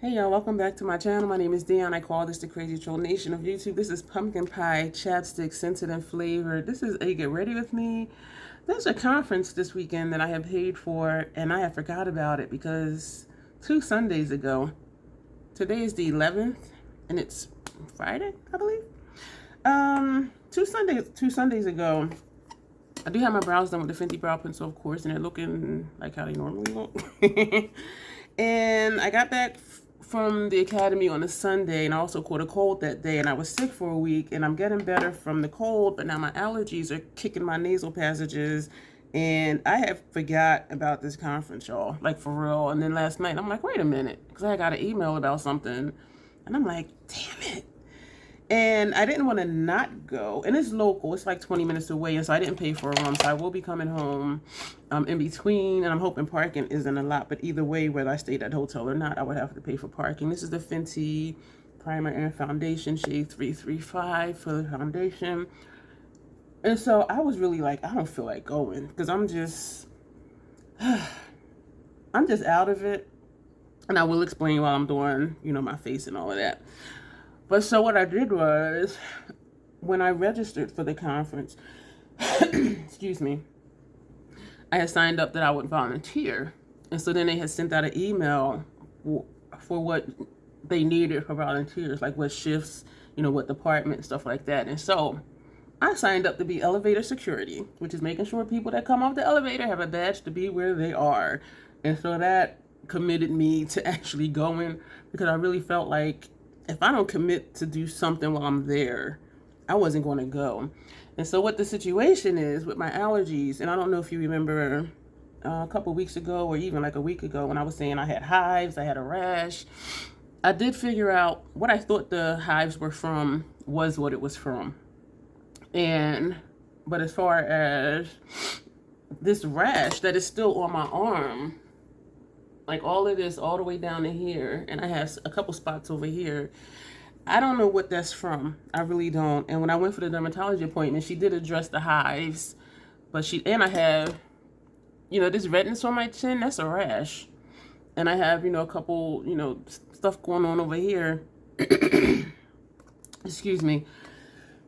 Hey y'all, welcome back to my channel. My name is Dion. I call this the Crazy Troll Nation of YouTube. This is pumpkin pie, chapstick, scented and flavored. This is a get ready with me. There's a conference this weekend that I have paid for and I have forgot about it because 2 Sundays ago, today is the 11th and it's Friday, I believe. 2 Sundays ago, I do have my brows done with the Fenty brow pencil, of course, and they're looking like how they normally look. And I got back from the academy on a Sunday, and I also caught a cold that day, and I was sick for a week, and I'm getting better from the cold, but now my allergies are kicking my nasal passages, and I have forgot about this conference, y'all, like for real. And then last night, I'm like, wait a minute, because I got an email about something, and I'm like, damn it. And I didn't want to not go. And it's local. It's like 20 minutes away. And so I didn't pay for a room. So I will be coming home in between. And I'm hoping parking isn't a lot. But either way, whether I stayed at a hotel or not, I would have to pay for parking. This is the Fenty Primer and Foundation Shade 335 for the foundation. And so I was really like, I don't feel like going. Because I'm just out of it. And I will explain while I'm doing, my face and all of that. But so what I did was, when I registered for the conference, excuse me, I had signed up that I would volunteer. And so then they had sent out an email for what they needed for volunteers, like what shifts, what department, stuff like that. And so I signed up to be elevator security, which is making sure people that come off the elevator have a badge to be where they are. And so that committed me to actually going, because I really felt like, if I don't commit to do something while I'm there, I wasn't going to go. And so what the situation is with my allergies, and I don't know if you remember a couple weeks ago or even like a week ago when I was saying I had hives, I had a rash, I did figure out what I thought the hives were from was what it was from. But as far as this rash that is still on my arm, like all of this all the way down to here, and I have a couple spots over here, I don't know what that's from. I really don't. And when I went for the dermatology appointment, she did address the hives, but I have, this redness on my chin, that's a rash. And I have, a couple, stuff going on over here. Excuse me.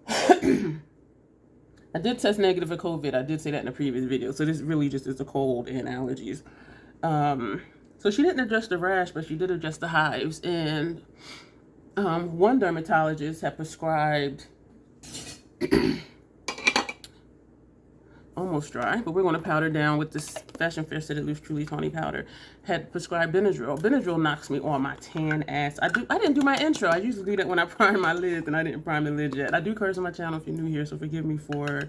I did test negative for COVID. I did say that in a previous video. So this really just is a cold and allergies. So she didn't address the rash, but she did address the hives. And one dermatologist had prescribed, almost dry, but we're going to powder down with this Fashion Fair City Loose Truly Tawny powder, had prescribed Benadryl. Benadryl knocks me on my tan ass. I didn't do my intro. I usually do that when I prime my lids, and I didn't prime the lids yet. I do curse on my channel if you're new here, so forgive me for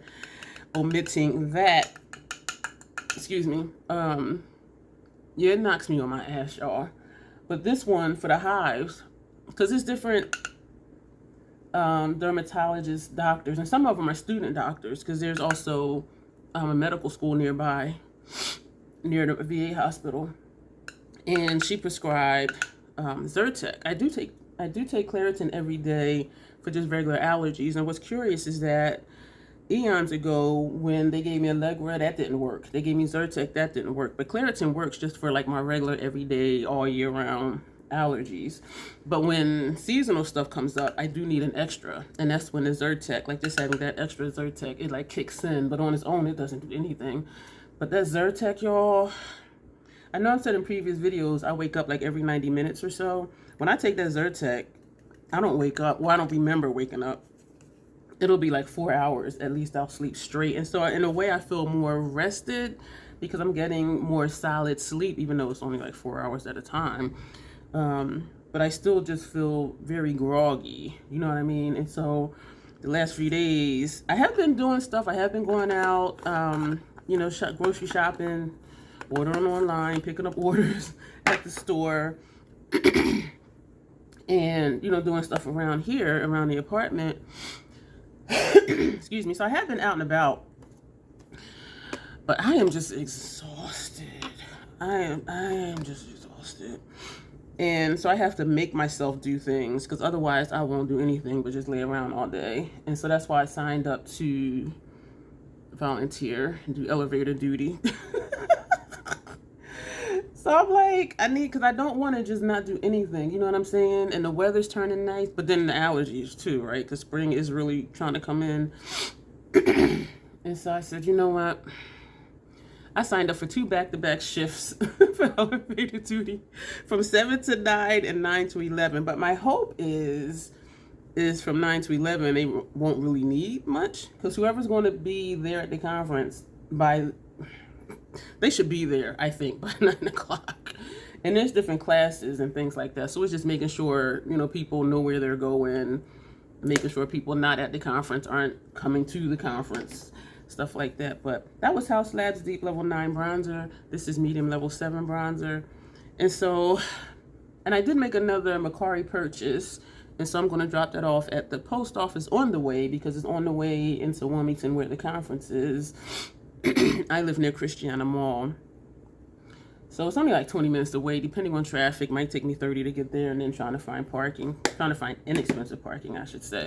omitting that. Excuse me. Yeah, it knocks me on my ass, y'all. But this one for the hives, because it's different dermatologists, doctors, and some of them are student doctors, because there's also a medical school nearby, near the VA hospital. And she prescribed Zyrtec. I do take Claritin every day for just regular allergies. And what's curious is that eons ago, when they gave me Allegra, that didn't work. They gave me Zyrtec, that didn't work. But Claritin works just for like my regular, everyday, all year round allergies. But when seasonal stuff comes up, I do need an extra. And that's when the Zyrtec, like just having that extra Zyrtec, it like kicks in. But on its own, it doesn't do anything. But that Zyrtec, y'all, I know I've said in previous videos, I wake up like every 90 minutes or so. When I take that Zyrtec, I don't wake up. Well, I don't remember waking up. It'll be like 4 hours, at least I'll sleep straight. And so in a way I feel more rested because I'm getting more solid sleep, even though it's only like 4 hours at a time. But I still just feel very groggy, you know what I mean? And so the last few days, I have been doing stuff. I have been going out, grocery shopping, ordering online, picking up orders at the store, and, doing stuff around here, around the apartment. Excuse me. So I have been out and about, but I am just exhausted. I am just exhausted. And so I have to make myself do things, because otherwise I won't do anything but just lay around all day. And so that's why I signed up to volunteer and do elevator duty. So I'm like, because I don't want to just not do anything. You know what I'm saying? And the weather's turning nice, but then the allergies too, right? Because spring is really trying to come in. And so I said, you know what? I signed up for 2 back-to-back shifts for elevated duty from 7 to 9 and 9 to 11. But my hope is from 9 to 11, they won't really need much, because whoever's going to be there at the conference, they should be there, I think, by 9 o'clock. And there's different classes and things like that. So it's just making sure, people know where they're going, making sure people not at the conference aren't coming to the conference, stuff like that. But that was House Labs Deep Level 9 Bronzer. This is Medium Level 7 Bronzer. And I did make another Macari purchase. And so I'm going to drop that off at the post office on the way, because it's on the way into Wilmington where the conference is. I live near Christiana Mall. So it's only like 20 minutes away, depending on traffic. Might take me 30 to get there, and then trying to find inexpensive parking, I should say.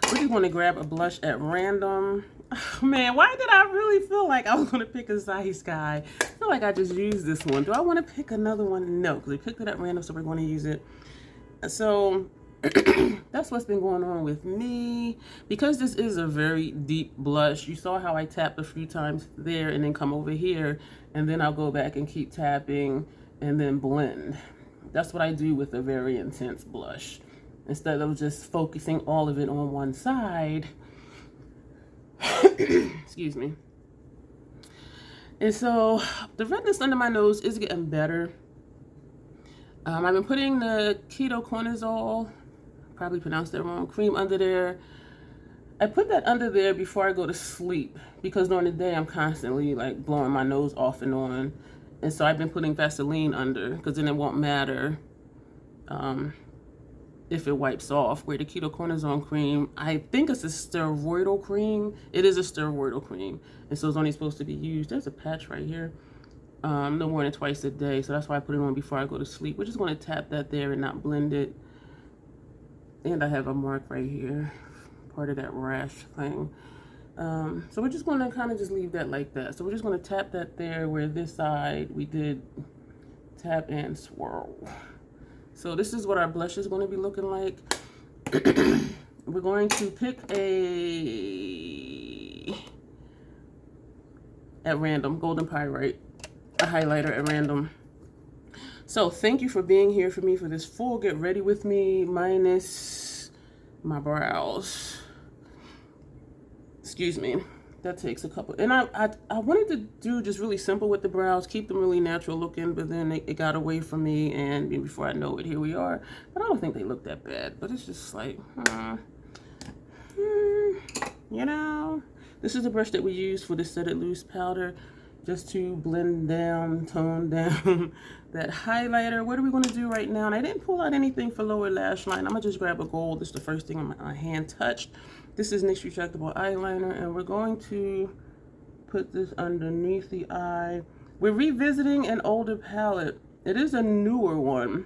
We're just going to grab a blush at random. Oh, man, why did I really feel like I was going to pick a Size Guy? I feel like I just used this one. Do I want to pick another one? No, because we picked it at random, so we're going to use it. So that's what's been going on with me. Because this is a very deep blush, you saw how I tapped a few times there and then come over here, and then I'll go back and keep tapping and then blend. That's what I do with a very intense blush, instead of just focusing all of it on one side. Excuse me. And so the redness under my nose is getting better. I've been putting the ketoconazole, probably pronounced that wrong, cream under there. I put that under there before I go to sleep, because during the day I'm constantly like blowing my nose off and on. And so I've been putting Vaseline under, because then it won't matter if it wipes off. Where the ketoconazole cream, I think it's a steroidal cream. It is a steroidal cream. And so it's only supposed to be used. There's a patch right here. No more than twice a day. So that's why I put it on before I go to sleep. We're just going to tap that there and not blend it. And I have a mark right here, part of that rash thing. So we're just going to kind of just leave that like that. So we're just going to tap that there, where this side we did tap and swirl. So this is what our blush is going to be looking like. We're going to pick at random, Golden Pyrite, a highlighter at random. So thank you for being here for me for this full get ready with me, minus my brows. Excuse me. That takes a couple. And I wanted to do just really simple with the brows, keep them really natural looking, but then it got away from me, and before I know it, here we are. But I don't think they look that bad, but it's just like, this is the brush that we use for the Set It Loose powder, just to blend down, tone down that highlighter. What are we going to do right now? And I didn't pull out anything for lower lash line. I'm going to just grab a gold. This is the first thing my hand touched. This is NYX Retractable Eyeliner, and we're going to put this underneath the eye. We're revisiting an older palette. It is a newer one.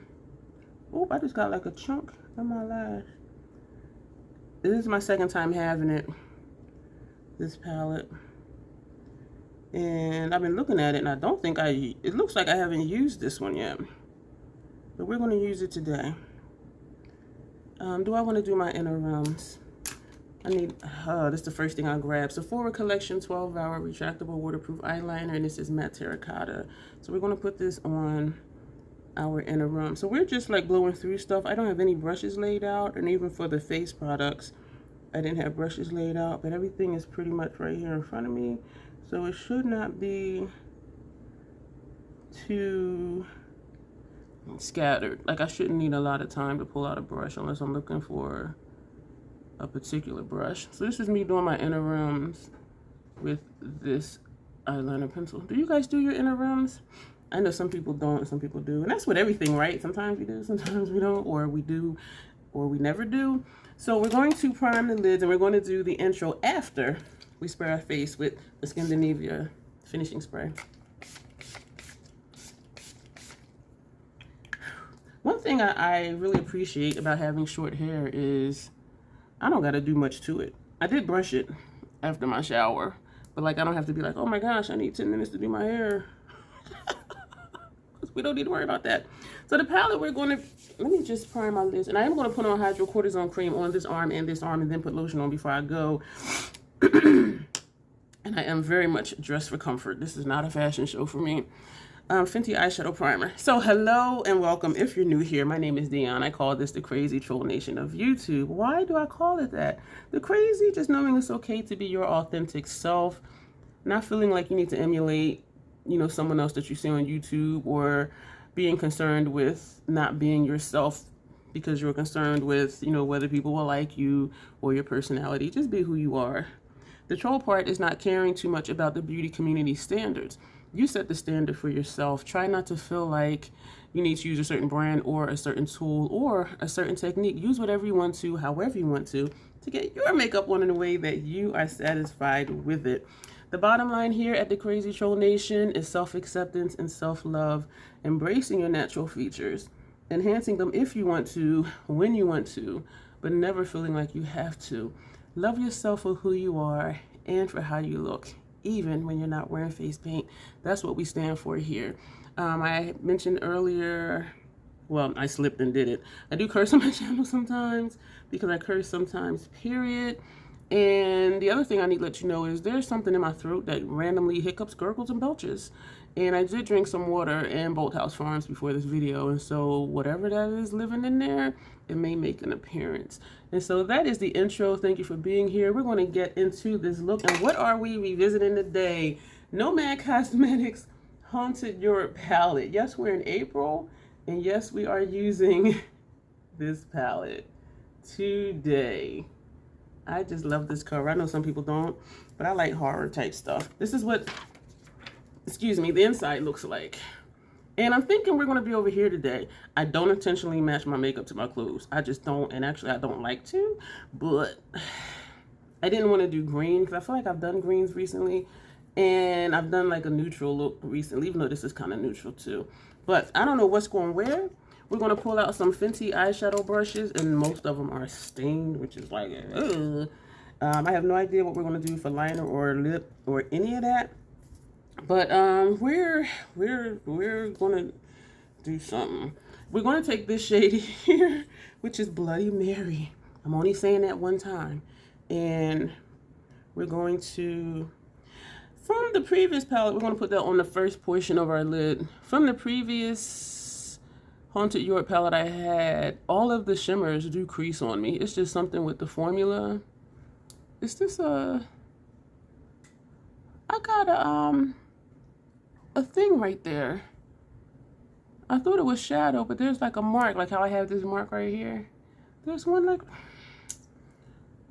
Oh, I just got like a chunk in my lash. This is my second time having it, this palette. And I've been looking at it, and I don't think it looks like I haven't used this one yet. But we're going to use it today. Do I want to do my inner realms? I need, this is the first thing I grabbed. Sephora Collection 12-Hour Retractable Waterproof Eyeliner, and this is Matte Terracotta. So we're going to put this on our inner realm. So we're just like blowing through stuff. I don't have any brushes laid out, and even for the face products, I didn't have brushes laid out, but everything is pretty much right here in front of me. So it should not be too scattered. Like, I shouldn't need a lot of time to pull out a brush unless I'm looking for a particular brush. So this is me doing my inner realms with this eyeliner pencil. Do you guys do your inner realms? I know some people don't and some people do. And that's with everything, right? Sometimes we do, sometimes we don't, or we do, or we never do. So we're going to prime the lids, and we're going to do the intro after we spray our face with the Scandinavia finishing spray. One thing I really appreciate about having short hair is I don't got to do much to it. I did brush it after my shower, but like I don't have to be like, oh my gosh, I need 10 minutes to do my hair. because we don't need to worry about that. So the palette we're going to, let me just prime my lids. And I am going to put on hydrocortisone cream on this arm and then put lotion on before I go. And I am very much dressed for comfort. This is not a fashion show for me. Fenty eyeshadow primer. So hello and welcome. If you're new here, my name is Dion. I call this the crazy troll nation of YouTube. Why do I call it that? The crazy, just knowing it's okay to be your authentic self, not feeling like you need to emulate, someone else that you see on YouTube, or being concerned with not being yourself because you're concerned with, whether people will like you or your personality. Just be who you are. The troll part is not caring too much about the beauty community standards. You set the standard for yourself. Try not to feel like you need to use a certain brand or a certain tool or a certain technique. Use whatever you want to, however you want to get your makeup on in a way that you are satisfied with it. The bottom line here at the Crazy Troll Nation is self-acceptance and self-love, embracing your natural features, enhancing them if you want to, when you want to, but never feeling like you have to. Love yourself for who you are and for how you look, even when you're not wearing face paint. That's what we stand for here. I mentioned earlier, well, I slipped and did it. I do curse on my channel sometimes because I curse sometimes, period. And the other thing I need to let you know is there's something in my throat that randomly hiccups, gurgles, and belches. And I did drink some water and Bolthouse Farms before this video. And so whatever that is living in there, it may make an appearance. And so that is the intro. Thank you for being here. We're going to get into this look. And what are we revisiting today? Nomad Cosmetics Haunted Europe palette. Yes, we're in April. And yes, we are using this palette today. I just love this cover. I know some people don't, but I like horror type stuff. This is what, the inside looks like. And I'm thinking we're going to be over here today. I don't intentionally match my makeup to my clothes. I just don't, and actually I don't like to, but I didn't want to do green because I feel like I've done greens recently, and I've done like a neutral look recently, even though this is kind of neutral too. But I don't know what's going where. We're going to pull out some Fenty eyeshadow brushes, and most of them are stained, which is like, ugh. I have no idea what we're going to do for liner or lip or any of that. But we're going to do something. We're going to take this shade here, which is Bloody Mary. I'm only saying that one time. And we're going to, from the previous palette, we're going to put that on the first portion of our lid. From the previous Haunted Europe palette I had, all of the shimmers do crease on me. It's just something with the formula. Is this I got a thing right there. I thought it was shadow, but there's like a mark, like how I have this mark right here. There's one like,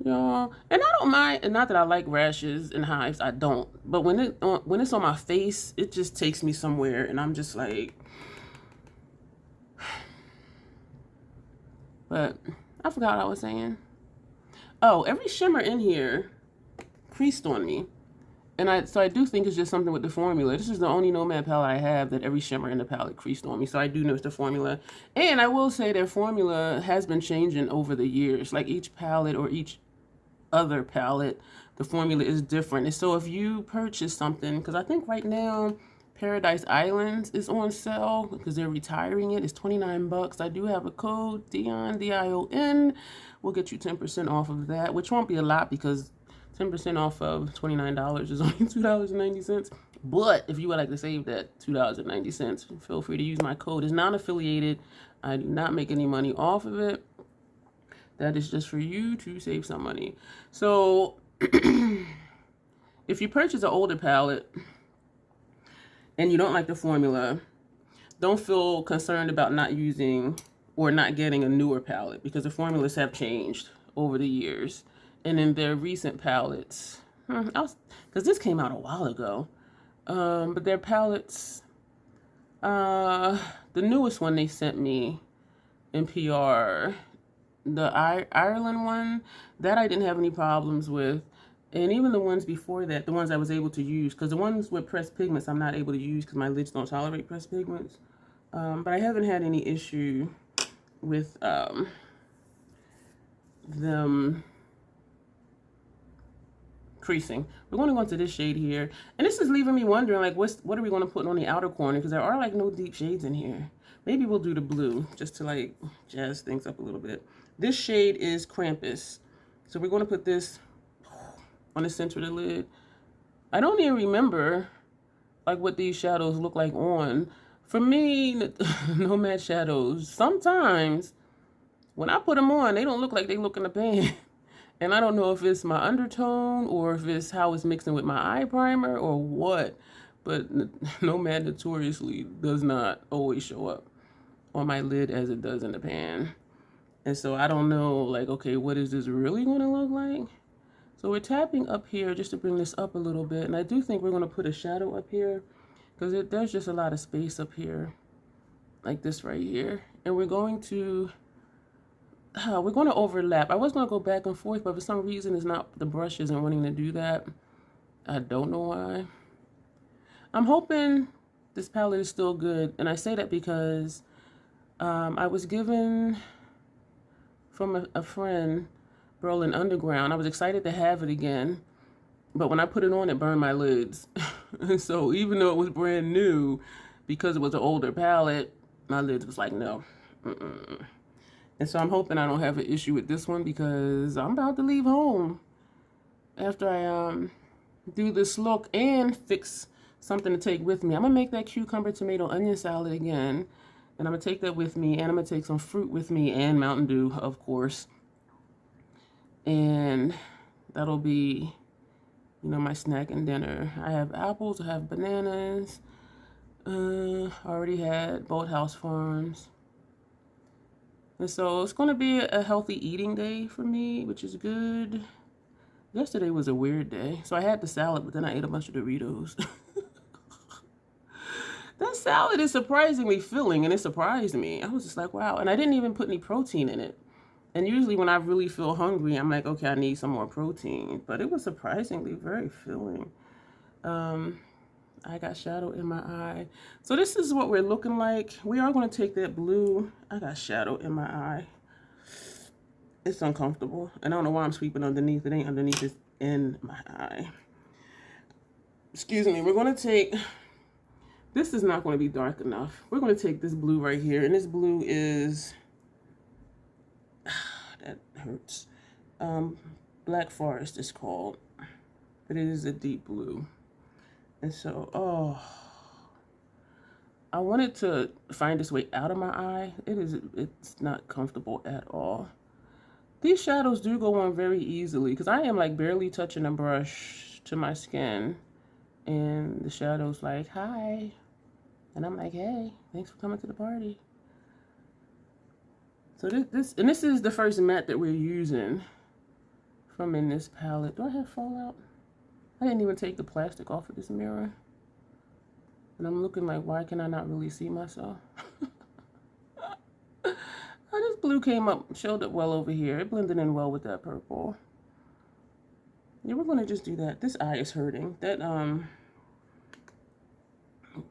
y'all, and I don't mind, and not that I like rashes and hives, I don't. But when it's on my face, it just takes me somewhere, and I'm just like, but I forgot what I was saying. Oh, every shimmer in here creased on me. And so I do think it's just something with the formula. This is the only Nomad palette I have that every shimmer in the palette creased on me. So I do know it's the formula. And I will say their formula has been changing over the years. Like each palette or each other palette, the formula is different. And so if you purchase something, because I think right now Paradise Islands is on sale because they're retiring it. It's 29 bucks. I do have a code, Dion, D-I-O-N. We'll get you 10% off of that, which won't be a lot because 10% off of $29 is only $2.90. But if you would like to save that $2.90, feel free to use my code. It's non-affiliated. I do not make any money off of it. That is just for you to save some money. So if you purchase an older palette and you don't like the formula, don't feel concerned about not using or not getting a newer palette because the formulas have changed over the years. And in their recent palettes, because this came out a while ago, but their palettes, the newest one they sent me in PR, the Ireland one, that I didn't have any problems with. And even the ones before that, the ones I was able to use, because the ones with pressed pigments I'm not able to use because my lids don't tolerate pressed pigments. But I haven't had any issue with them creasing. We're going to go into this shade here. And this is leaving me wondering, like, what are we going to put on the outer corner? Because there are, like, no deep shades in here. Maybe we'll do the blue just to, like, jazz things up a little bit. This shade is Krampus. So we're going to put this on the center of the lid. I don't even remember, like, what these shadows look like on. For me, Nomad shadows, sometimes when I put them on, they don't look like they look in the pan. And I don't know if it's my undertone or if it's how it's mixing with my eye primer or what. But Nomad notoriously does not always show up on my lid as it does in the pan. And so I don't know, like, okay, what is this really going to look like? So we're tapping up here just to bring this up a little bit. And I do think we're going to put a shadow up here because there's just a lot of space up here, like this right here. And we're going to overlap. I was going to go back and forth, but for some reason the brush isn't wanting to do that. I don't know why. I'm hoping this palette is still good. And I say that because I was given from a friend, Berlin Underground. I was excited to have it again. But when I put it on, it burned my lids. And so even though it was brand new, because it was an older palette, my lids was like, no. And so I'm hoping I don't have an issue with this one because I'm about to leave home after I do this look and fix something to take with me. I'm going to make that cucumber, tomato, onion salad again. And I'm going to take that with me. And I'm going to take some fruit with me and Mountain Dew, of course. And that'll be, you know, my snack and dinner. I have apples. I have bananas. I already had Boathouse Farms. And so it's going to be a healthy eating day for me, which is good. Yesterday was a weird day. So I had the salad, but then I ate a bunch of Doritos. That salad is surprisingly filling, and it surprised me. I was just like, wow. And I didn't even put any protein in it. And usually when I really feel hungry, I'm like, okay, I need some more protein. But it was surprisingly very filling. I got shadow in my eye. So this is what we're looking like. We are going to take that blue. I got shadow in my eye. It's uncomfortable. And I don't know why I'm sweeping underneath. It ain't underneath. It's in my eye. Excuse me. We're going to take... This is not going to be dark enough. We're going to take this blue right here. And this blue is... that hurts. Black Forest is called. But it is a deep blue. And so, I wanted to find this way out of my eye. It's not comfortable at all. These shadows do go on very easily because I am like barely touching a brush to my skin. And the shadow's like, hi. And I'm like, hey, thanks for coming to the party. So this is the first matte that we're using from in this palette. Do I have fallout? I didn't even take the plastic off of this mirror. And I'm looking like, why can I not really see myself? This blue came up, showed up well over here. It blended in well with that purple. Yeah, we're going to just do that. This eye is hurting. That,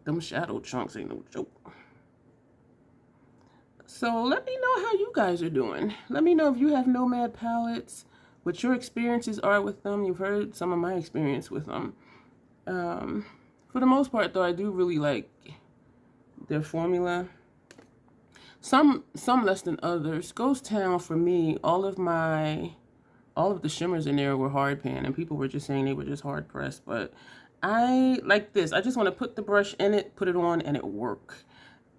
them shadow chunks ain't no joke. So let me know how you guys are doing. Let me know if you have Nomad palettes, what your experiences are with them. You've heard some of my experience with them. For the most part, though, I do really like their formula. Some less than others. Ghost Town, for me, all of the shimmers in there were hard pan, and people were just saying they were just hard pressed. But I like this. I just want to put the brush in it, put it on, and it work.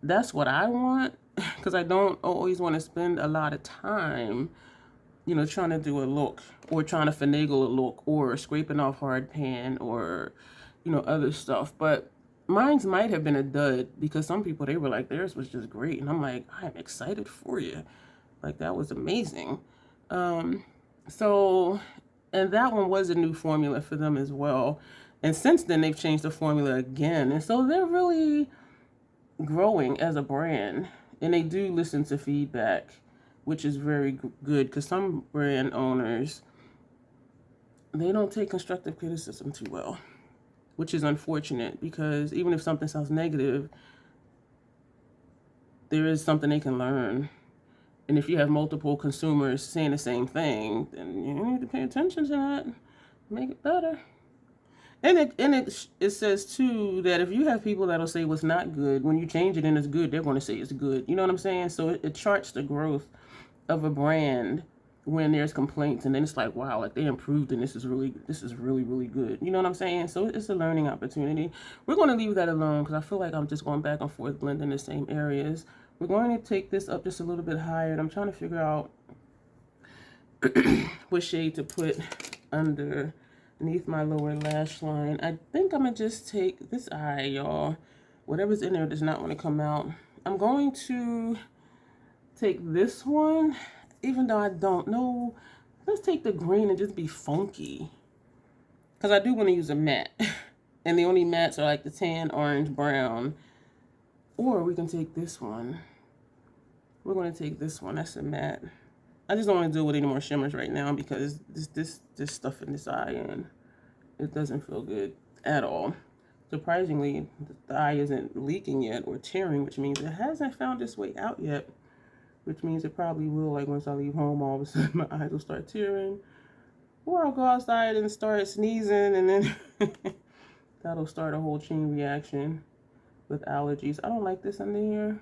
That's what I want, because I don't always want to spend a lot of time, you know, trying to do a look or trying to finagle a look or scraping off hard pan or, you know, other stuff. But mine's might have been a dud because some people, they were like, theirs was just great. And I'm like, I'm excited for you. Like, that was amazing. So, and that one was a new formula for them as well. And since then, they've changed the formula again. And so they're really growing as a brand. And they do listen to feedback, which is very good because some brand owners, they don't take constructive criticism too well, which is unfortunate because even if something sounds negative, there is something they can learn. And if you have multiple consumers saying the same thing, then you need to pay attention to that. Make it better. And it says too that if you have people that'll say what's not good, when you change it and it's good, they're going to say it's good. You know what I'm saying? So it charts the growth of a brand when there's complaints, and then it's like, wow, like they improved and this is really really good. You know what I'm saying? So it's a learning opportunity. We're going to leave that alone because I feel like I'm just going back and forth blending the same areas. We're going to take this up just a little bit higher, and I'm trying to figure out what shade to put underneath my lower lash line. I think I'm gonna just take this eye, y'all. Whatever's in there does not want to come out. I'm going to take this one, even though I don't know. Let's take the green and just be funky, because I do want to use a matte. And the only mattes are like the tan, orange, brown. Or we can take this one. We're going to take this one. That's a matte. I just don't want to deal with any more shimmers right now because this stuff in this eye, and it doesn't feel good at all. Surprisingly, the eye isn't leaking yet or tearing, which means it hasn't found its way out yet, which means it probably will. Like once I leave home, all of a sudden my eyes will start tearing, or I'll go outside and start sneezing, and then that'll start a whole chain reaction with allergies. I don't like this under here.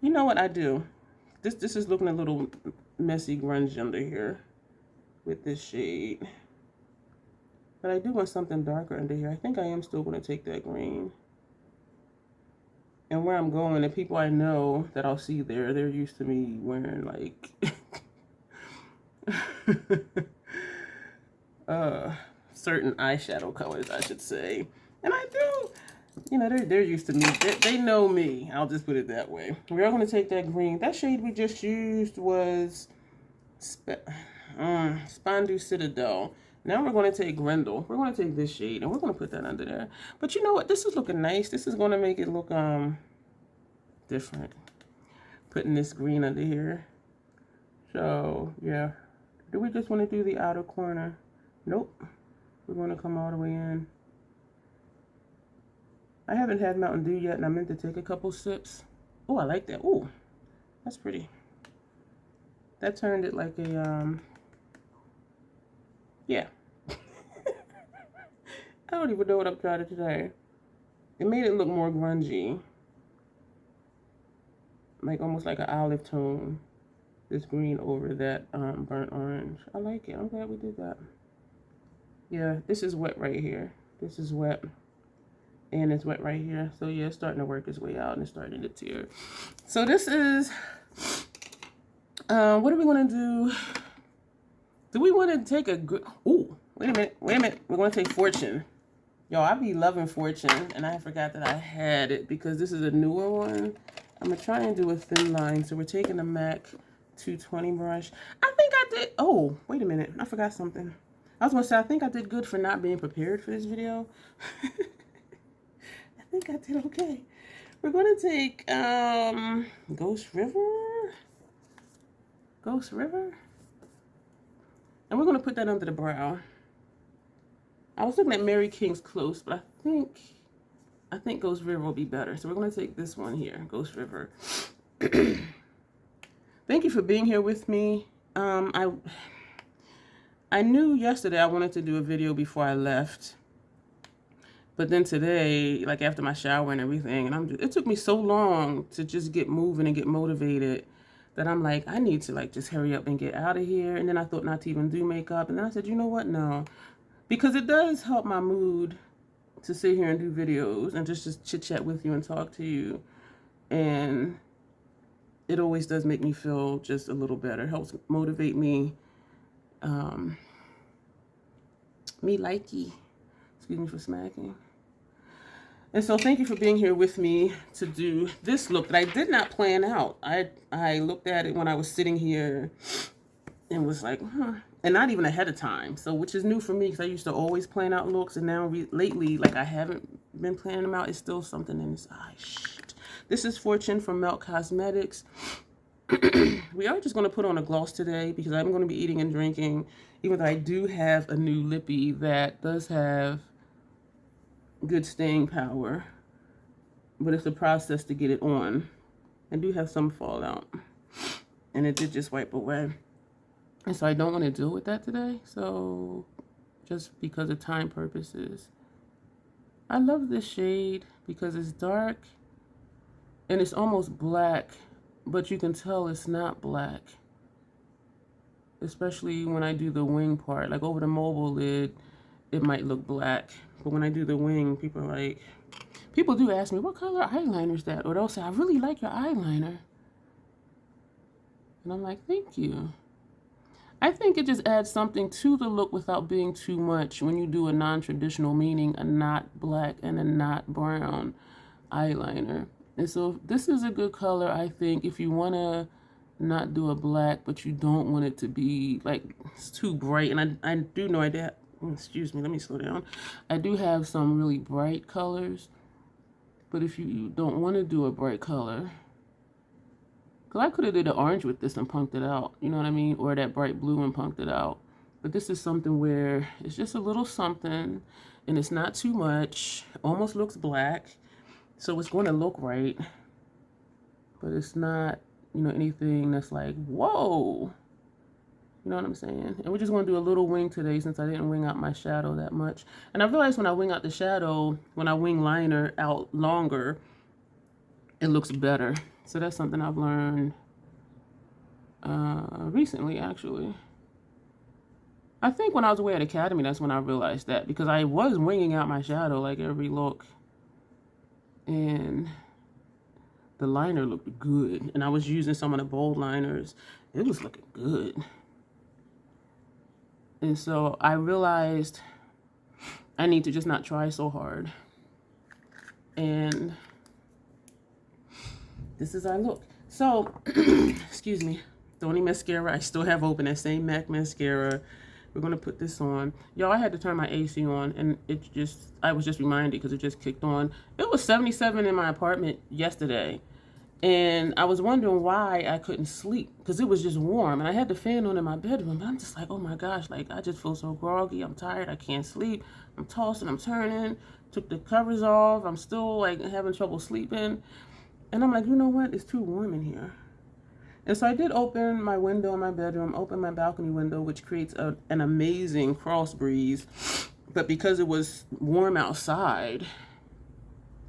You know what I do? This is looking a little messy grunge under here with this shade. But I do want something darker under here. I think I am still going to take that green. And where I'm going, the people I know that I'll see there, they're used to me wearing like certain eyeshadow colors, I should say. And I do. You know, they're used to me. They know me. I'll just put it that way. We are going to take that green. That shade we just used was Spondu Citadel. Now we're going to take Grendel. We're going to take this shade, and we're going to put that under there. But you know what? This is looking nice. This is going to make it look different. Putting this green under here. So, yeah. Do we just want to do the outer corner? Nope. We're going to come all the way in. I haven't had Mountain Dew yet, and I meant to take a couple sips. Oh, I like that. Oh, that's pretty. That turned it like a, yeah. I don't even know what I'm trying to say. It made it look more grungy. Like almost like an olive tone. This green over that burnt orange. I like it. I'm glad we did that. Yeah, this is wet right here. This is wet. And it's wet right here. So yeah, it's starting to work its way out and it's starting to tear. So this is, what are we going to do? Do we want to take a good, ooh, wait a minute. We're going to take Fortune. Yo, I be loving Fortune, and I forgot that I had it because this is a newer one. I'm going to try and do a thin line. So we're taking the MAC 220 brush. I think I did, oh, wait a minute. I forgot something. I was going to say, I think I did good for not being prepared for this video. I think I did okay. We're going to take Ghost River. And we're going to put that under the brow. I was looking at Mary King's Close, but I think Ghost River will be better. So we're going to take this one here, Ghost River. Thank you for being here with me. I knew yesterday I wanted to do a video before I left. But then today, like after my shower and everything, and it took me so long to just get moving and get motivated that I'm like, I need to like just hurry up and get out of here. And then I thought not to even do makeup. And then I said, you know what? No. Because it does help my mood to sit here and do videos and just chit chat with you and talk to you. And it always does make me feel just a little better. It helps motivate me. Me likey. Excuse me for smacking. And so thank you for being here with me to do this look that I did not plan out. I looked at it when I was sitting here and was like, huh. And not even ahead of time. So which is new for me because I used to always plan out looks. And now lately, like I haven't been planning them out. It's still something in this eye. Shit. This is Fortune from Melt Cosmetics. We are just going to put on a gloss today because I'm going to be eating and drinking. Even though I do have a new lippy that does have good staying power, but it's a process to get it on. I do have some fallout, and it did just wipe away. And so I don't want to deal with that today. So just because of time purposes. I love this shade because it's dark and it's almost black, but you can tell it's not black. Especially when I do the wing part. Like over the mobile lid, it might look black. But when I do the wing, people are like, people do ask me, what color eyeliner is that? Or they'll say, I really like your eyeliner. And I'm like, thank you. I think it just adds something to the look without being too much when you do a non-traditional, meaning a not black and a not brown eyeliner. And so this is a good color, I think, if you want to not do a black, but you don't want it to be like it's too bright. And I do know I did, excuse me, let me slow down. I do have some really bright colors, but if you don't want to do a bright color, because I could have did the orange with this and punked it out, you know what I mean? Or that bright blue and punked it out. But this is something where it's just a little something and it's not too much, almost looks black. So it's going to look right, but it's not, you know, anything that's like, whoa, you know what I'm saying? And we're just going to do a little wing today since I didn't wing out my shadow that much. And I realized when I wing out the shadow, when I wing liner out longer, it looks better. So that's something I've learned recently, actually. I think when I was away at Academy, that's when I realized that, because I was winging out my shadow like every look. And the liner looked good. And I was using some of the bold liners. It was looking good. And so I realized I need to just not try so hard. And this is our look. So, excuse me. The only mascara I still have open, that same MAC mascara. We're going to put this on. Y'all, I had to turn my AC on, and I was just reminded because it just kicked on. It was 77 in my apartment yesterday, and I was wondering why I couldn't sleep because it was just warm, and I had the fan on in my bedroom. I'm just like, oh my gosh, like I just feel so groggy. I'm tired. I can't sleep. I'm tossing. I'm turning. Took the covers off. I'm still like having trouble sleeping, and I'm like, you know what? It's too warm in here. And so I did open my window in my bedroom, open my balcony window, which creates an amazing cross breeze. But because it was warm outside,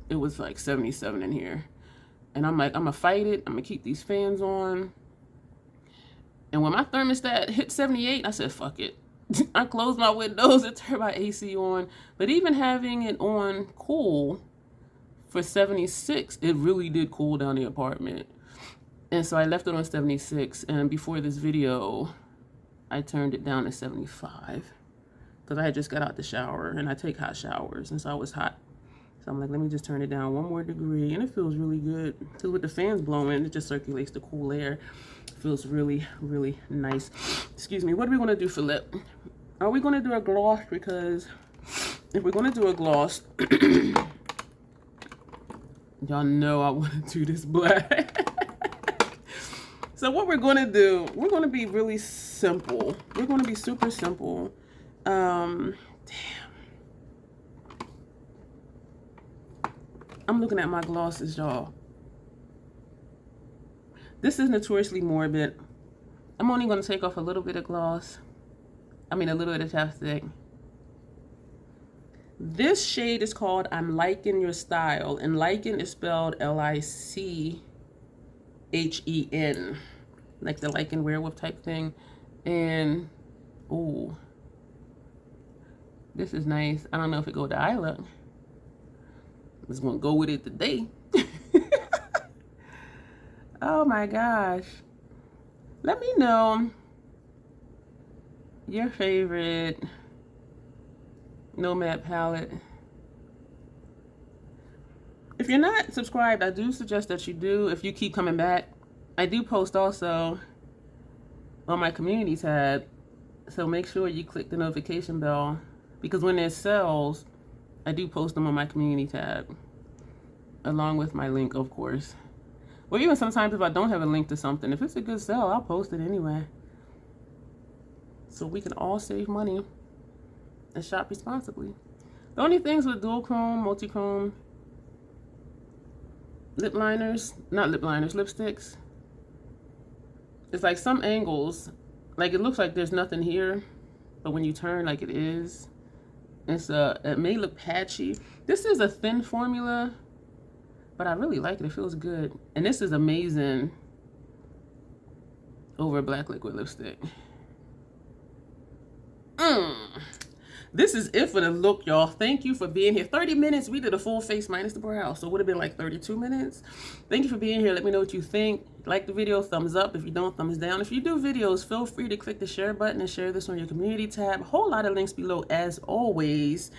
it was like 77 in here. And I'm like, I'm going to fight it. I'm going to keep these fans on. And when my thermostat hit 78, I said, fuck it. I closed my windows and turned my AC on. But even having it on cool for 76, it really did cool down the apartment. And so I left it on 76, and before this video, I turned it down to 75 because I had just got out the shower, and I take hot showers, and so I was hot. So I'm like, let me just turn it down 1 more degree, and it feels really good. So with the fans blowing, it just circulates the cool air. It feels really, really nice. Excuse me, what are we going to do for lip? Are we going to do a gloss? Because if we're going to do a gloss, y'all know I want to do this black. So what we're going to do, we're going to be really simple. We're going to be super simple. Damn. I'm looking at my glosses, y'all. This is notoriously morbid. I'm only going to take off a little bit of gloss. A little bit of chapstick. This shade is called I'm Liking Your Style. And Lichen is spelled L-I-C-H-E-N. Like the lichen werewolf type thing. And ooh, this is nice. I don't know if it go with the eye look. I'm just gonna go with it today. Oh my gosh, let me know your favorite Nomad palette. If you're not subscribed, I do suggest that you do. If you keep coming back, I do post also on my community tab, so make sure you click the notification bell, because when there's sales, I do post them on my community tab, along with my link, of course. Or even sometimes if I don't have a link to something, if it's a good sale, I'll post it anyway. So we can all save money and shop responsibly. The only things with dual chrome, multi-chrome, lipsticks, it's like some angles, Like, it looks like there's nothing here, but when you turn, like, it is. It may look patchy. This is a thin formula, but I really like it. It feels good. And this is amazing over black liquid lipstick. This is it for the look, y'all. Thank you for being here. 30 minutes. We did a full face minus the brow, so it would have been like 32 minutes. Thank you for being here. Let me know what you think. Like the video, thumbs up. If you don't, thumbs down. If you do videos, feel free to click the share button and share this on your community tab. A whole lot of links below as always.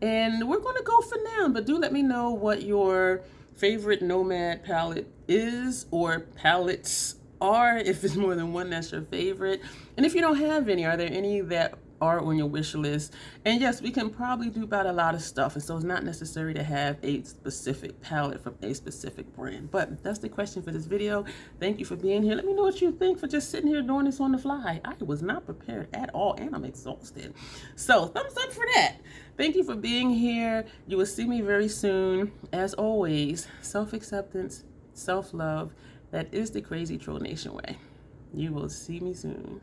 And we're going to go for now, but do let me know what your favorite Nomad palette is, or palettes are, if it's more than one that's your favorite. And if you don't have any, are there any that are on your wish list? And yes, we can probably do about a lot of stuff, and so it's not necessary to have a specific palette from a specific brand. But that's the question for this video. Thank you for being here. Let me know what you think for just sitting here doing this on the fly. I was not prepared at all, and I'm exhausted. So thumbs up for that. Thank you for being here. You will see me very soon. As always, self-acceptance, self-love, that is the Crazy Troll Nation way. You will see me soon.